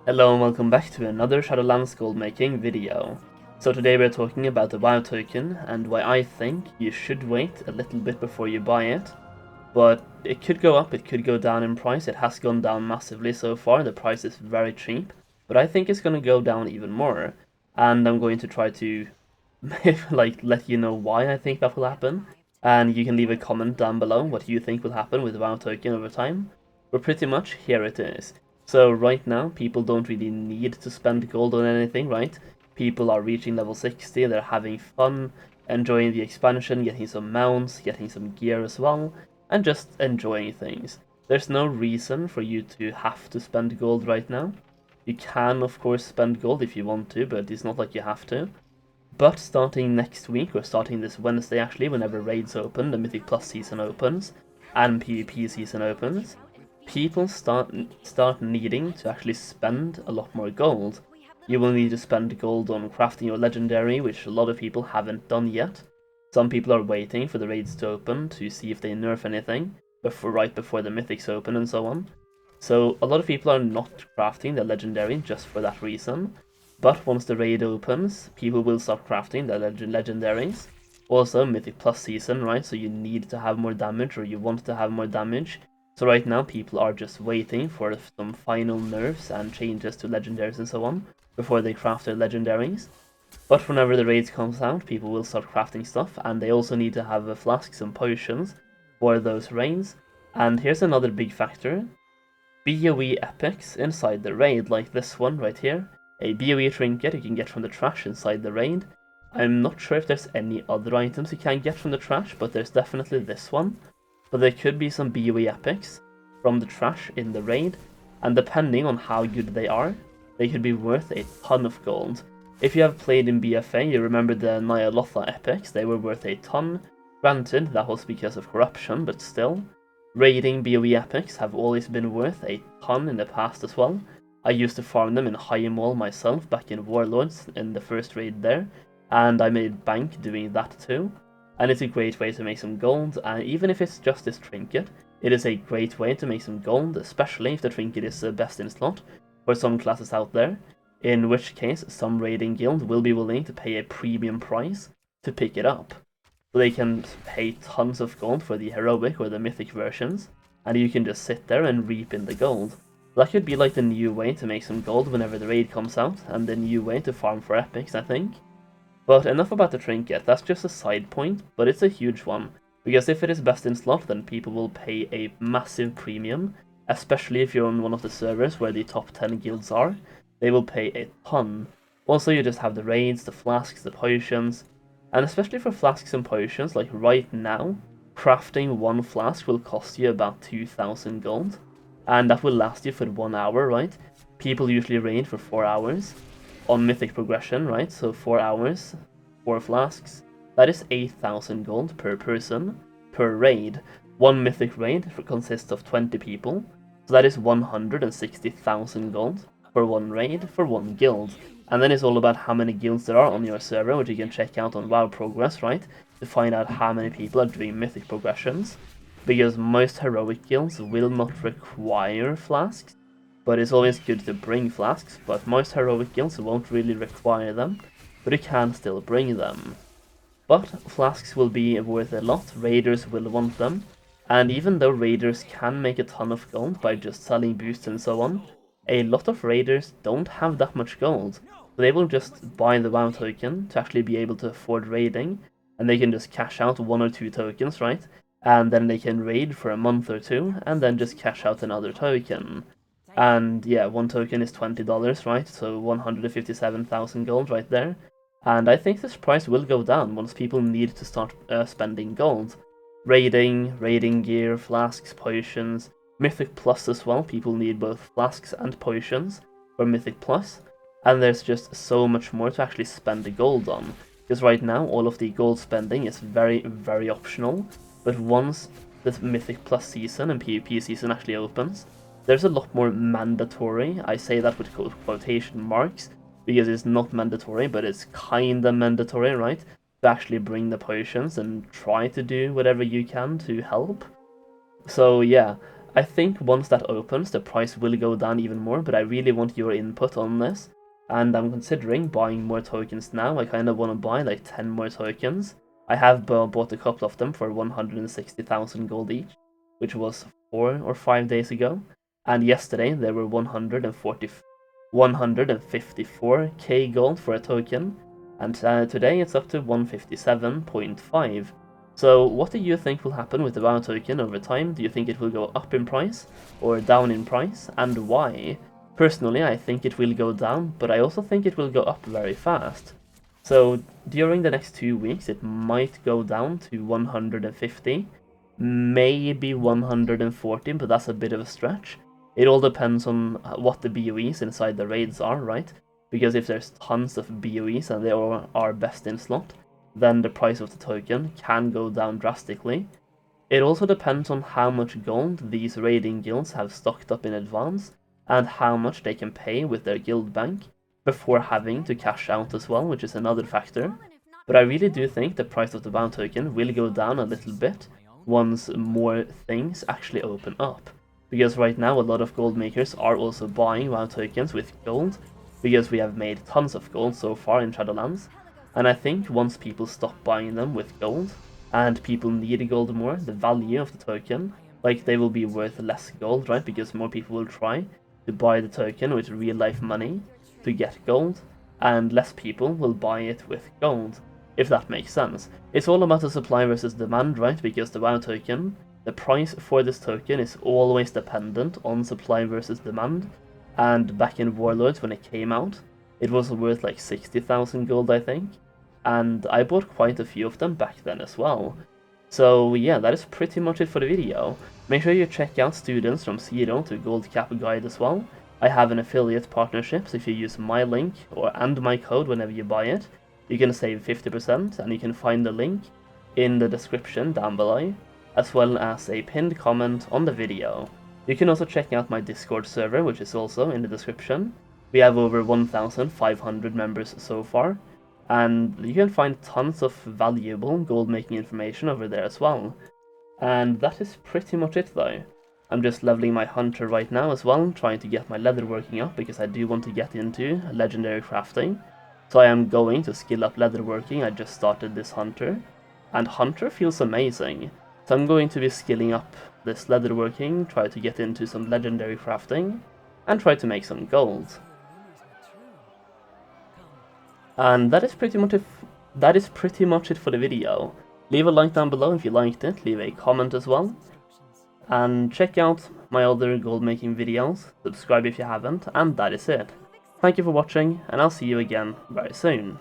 Hello and welcome back to another Shadowlands gold making video. So today we're talking about the WoW token and why I think you should wait a little bit before you buy it. But it could go up, it could go down in price. It has gone down massively so far, the price is very cheap. But I think it's going to go down even more. And I'm going to try to let you know why I think that will happen. And you can leave a comment down below what you think will happen with the WoW token over time. But pretty much here it is. So right now, people don't really need to spend gold on anything, right? People are reaching level 60, they're having fun, enjoying the expansion, getting some mounts, getting some gear as well, and just enjoying things. There's no reason for you to have to spend gold right now. You can, of course, spend gold if you want to, but it's not like you have to. But starting next week, or starting this Wednesday actually, whenever raids open, the Mythic Plus season opens, and PvP season opens, people start needing to actually spend a lot more gold. You will need to spend gold on crafting your legendary, which a lot of people haven't done yet. Some people are waiting for the raids to open to see if they nerf anything right before the mythics open and so on. So a lot of people are not crafting their legendary just for that reason. But once the raid opens, people will start crafting their legendaries. Also, Mythic Plus season, right? So you need to have more damage, or you want to have more damage. So right now people are just waiting for some final nerfs and changes to legendaries and so on before they craft their legendaries. But whenever the raids comes out, people will start crafting stuff, and they also need to have flasks and potions for those raids. And here's another big factor. BoE epics inside the raid, like this one right here. A BoE trinket you can get from the trash inside the raid. I'm not sure if there's any other items you can get from the trash, but there's definitely this one. But there could be some BoE epics from the trash in the raid, and depending on how good they are, they could be worth a ton of gold. If you have played in BFA, you remember the Nyalotha epics, they were worth a ton. Granted, that was because of corruption, but still. Raiding BoE epics have always been worth a ton in the past as well. I used to farm them in High Mall myself back in Warlords in the first raid there, and I made bank doing that too. And it's a great way to make some gold, and even if it's just this trinket, it is a great way to make some gold, especially if the trinket is best in slot for some classes out there, in which case some raiding guild will be willing to pay a premium price to pick it up. So they can pay tons of gold for the heroic or the mythic versions, and you can just sit there and reap in the gold. That could be like the new way to make some gold whenever the raid comes out, and the new way to farm for epics, I think. But enough about the trinket, that's just a side point, but it's a huge one. Because if it is best in slot, then people will pay a massive premium, especially if you're on one of the servers where the top 10 guilds are. They will pay a ton. Also, you just have the raids, the flasks, the potions, and especially for flasks and potions, like right now, crafting one flask will cost you about 2,000 gold, and that will last you for 1 hour, right? People usually raid for 4 hours on mythic progression, right? So 4 hours, 4 flasks. That is 8,000 gold per person per raid. One mythic raid consists of 20 people, so that is 160,000 gold for one raid for one guild. And then it's all about how many guilds there are on your server, which you can check out on WoW Progress, right? To find out how many people are doing mythic progressions. Because most heroic guilds will not require flasks, but it's always good to bring flasks, but most heroic guilds won't really require them, but you can still bring them. But flasks will be worth a lot, raiders will want them, and even though raiders can make a ton of gold by just selling boosts and so on, a lot of raiders don't have that much gold, so they will just buy the WoW token to actually be able to afford raiding, and they can just cash out 1 or 2 tokens, right? And then they can raid for a month or two, and then just cash out another token. And yeah, one token is $20, right? So 157,000 gold right there. And I think this price will go down once people need to start spending gold. Raiding gear, flasks, potions, Mythic Plus as well. People need both flasks and potions for Mythic Plus. And there's just so much more to actually spend the gold on. Because right now, all of the gold spending is very, very optional. But once the Mythic Plus season and PvP season actually opens, there's a lot more mandatory. I say that with quotation marks, because it's not mandatory, but it's kinda mandatory, right? To actually bring the potions and try to do whatever you can to help. So yeah, I think once that opens, the price will go down even more, but I really want your input on this. And I'm considering buying more tokens now. I kind of want to buy like 10 more tokens. I have bought a couple of them for 160,000 gold each, which was 4 or 5 days ago. And yesterday there were 154k gold for a token. And today it's up to 157.5. So what do you think will happen with the WoW token over time? Do you think it will go up in price or down in price, and why? Personally, I think it will go down, but I also think it will go up very fast. So during the next 2 weeks, it might go down to 150, maybe 140, but that's a bit of a stretch. It all depends on what the BOEs inside the raids are, right? Because if there's tons of BOEs and they all are best in slot, then the price of the token can go down drastically. It also depends on how much gold these raiding guilds have stocked up in advance, and how much they can pay with their guild bank before having to cash out as well, which is another factor. But I really do think the price of the WoW token will go down a little bit once more things actually open up. Because right now a lot of gold makers are also buying WoW tokens with gold, because we have made tons of gold so far in Shadowlands. And I think once people stop buying them with gold, and people need gold more, the value of the token, like they will be worth less gold, right? Because more people will try to buy the token with real life money to get gold, and less people will buy it with gold, if that makes sense. It's all about the supply versus demand, right? Because the WoW token, the price for this token is always dependent on supply versus demand, and back in Warlords when it came out, it was worth like 60,000 gold, I think, and I bought quite a few of them back then as well. So yeah, that is pretty much it for the video. Make sure you check out Students from Zero to Gold Cap Guide as well. I have an affiliate partnership, so if you use my link and my code whenever you buy it, you can save 50%, and you can find the link in the description down below, as well as a pinned comment on the video. You can also check out my Discord server, which is also in the description. We have over 1,500 members so far, and you can find tons of valuable gold making information over there as well. And that is pretty much it though. I'm just leveling my hunter right now as well, trying to get my leatherworking up because I do want to get into legendary crafting. So I am going to skill up leatherworking. I just started this hunter, and hunter feels amazing. So I'm going to be skilling up this leatherworking, try to get into some legendary crafting, and try to make some gold. And that is pretty much it for the video. Leave a like down below if you liked it, leave a comment as well. And check out my other gold making videos, subscribe if you haven't, and that is it. Thank you for watching, and I'll see you again very soon.